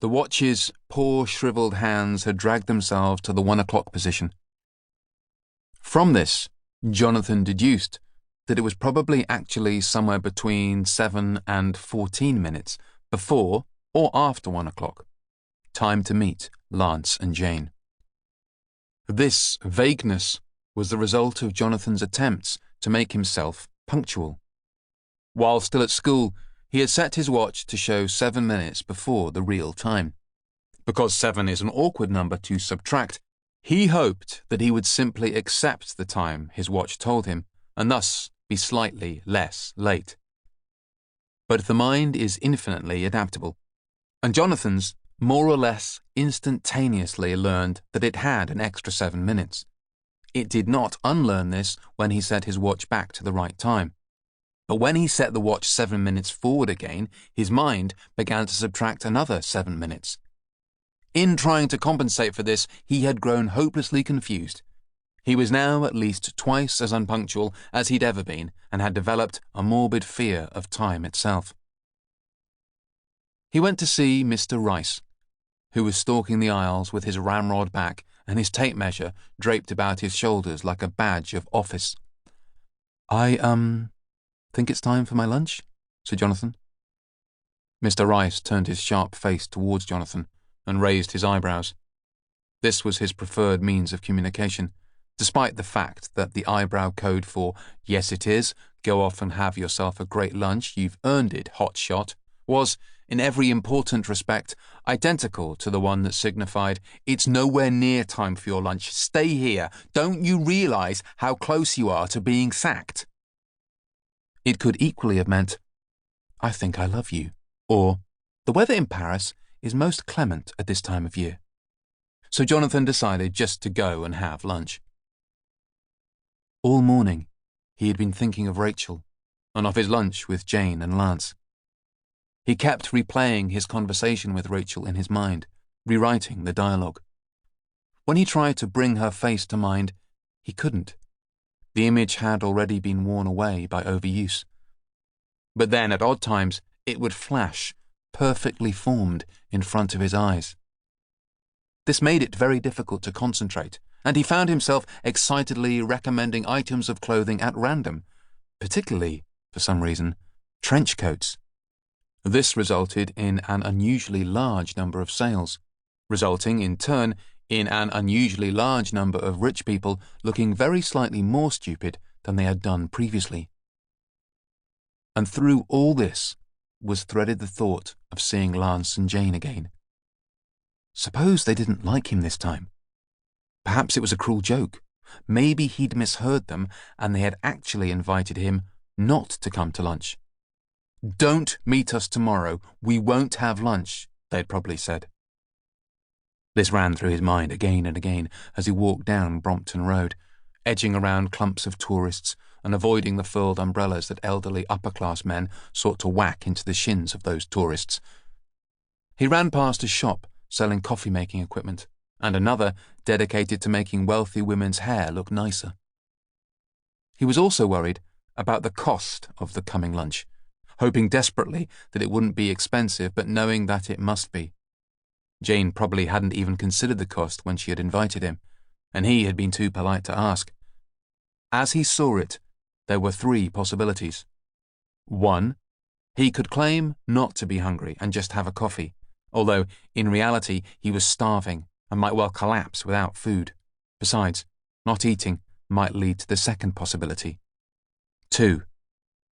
The watch's poor shriveled hands had dragged themselves to the 1 o'clock position. From this, Jonathon deduced that it was probably actually somewhere between 7 and 14 minutes before or after 1 o'clock. Time to meet Lance and Jane. This vagueness was the result of Jonathon's attempts to make himself punctual. While still at school, he had set his watch to show 7 minutes before the real time. Because 7 is an awkward number to subtract, he hoped that he would simply accept the time his watch told him and thus be slightly less late. But the mind is infinitely adaptable, and Jonathon's more or less instantaneously learned that it had an extra 7 minutes. It did not unlearn this when he set his watch back to the right time. But when he set the watch 7 minutes forward again, his mind began to subtract another 7 minutes. In trying to compensate for this, he had grown hopelessly confused. He was now at least twice as unpunctual as he'd ever been and had developed a morbid fear of time itself. He went to see Mr. Rice, who was stalking the aisles with his ramrod back and his tape measure draped about his shoulders like a badge of office. I think it's time for my lunch?" said Jonathon. Mr. Rice turned his sharp face towards Jonathon and raised his eyebrows. This was his preferred means of communication, despite the fact that the eyebrow code for "yes it is, go off and have yourself a great lunch, you've earned it, hotshot," was, in every important respect, identical to the one that signified "it's nowhere near time for your lunch, stay here, don't you realise how close you are to being sacked?" It could equally have meant, "I think I love you," or "the weather in Paris is most clement at this time of year." So Jonathon decided just to go and have lunch. All morning, he had been thinking of Rachel and of his lunch with Jane and Lance. He kept replaying his conversation with Rachel in his mind, rewriting the dialogue. When he tried to bring her face to mind, he couldn't. The image had already been worn away by overuse. But then, at odd times, it would flash, perfectly formed, in front of his eyes. This made it very difficult to concentrate, and he found himself excitedly recommending items of clothing at random, particularly, for some reason, trench coats. This resulted in an unusually large number of sales, resulting, in turn, in an unusually large number of rich people looking very slightly more stupid than they had done previously. And through all this was threaded the thought of seeing Lance and Jane again. Suppose they didn't like him this time. Perhaps it was a cruel joke. Maybe he'd misheard them and they had actually invited him not to come to lunch. "Don't meet us tomorrow, we won't have lunch," they'd probably said. This ran through his mind again and again as he walked down Brompton Road, edging around clumps of tourists and avoiding the furled umbrellas that elderly upper-class men sought to whack into the shins of those tourists. He ran past a shop selling coffee-making equipment and another dedicated to making wealthy women's hair look nicer. He was also worried about the cost of the coming lunch, hoping desperately that it wouldn't be expensive but knowing that it must be. Jane probably hadn't even considered the cost when she had invited him, and he had been too polite to ask. As he saw it, there were 3 possibilities. 1, he could claim not to be hungry and just have a coffee, although in reality he was starving and might well collapse without food. Besides, not eating might lead to the second possibility. 2,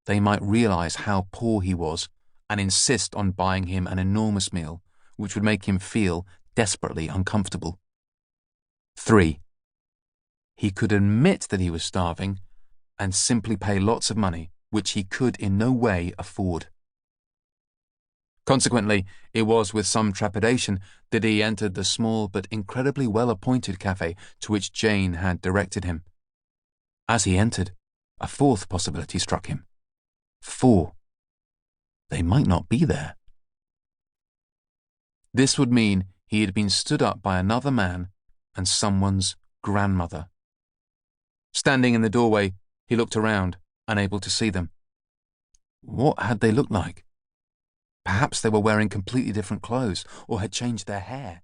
they might realize how poor he was and insist on buying him an enormous meal, which would make him feel desperately uncomfortable. 3, he could admit that he was starving and simply pay lots of money, which he could in no way afford. Consequently, it was with some trepidation that he entered the small but incredibly well-appointed cafe to which Jane had directed him. As he entered, a 4th possibility struck him. 4. They might not be there. This would mean he had been stood up by another man and someone's grandmother. Standing in the doorway, he looked around, unable to see them. What had they looked like? Perhaps they were wearing completely different clothes or had changed their hair.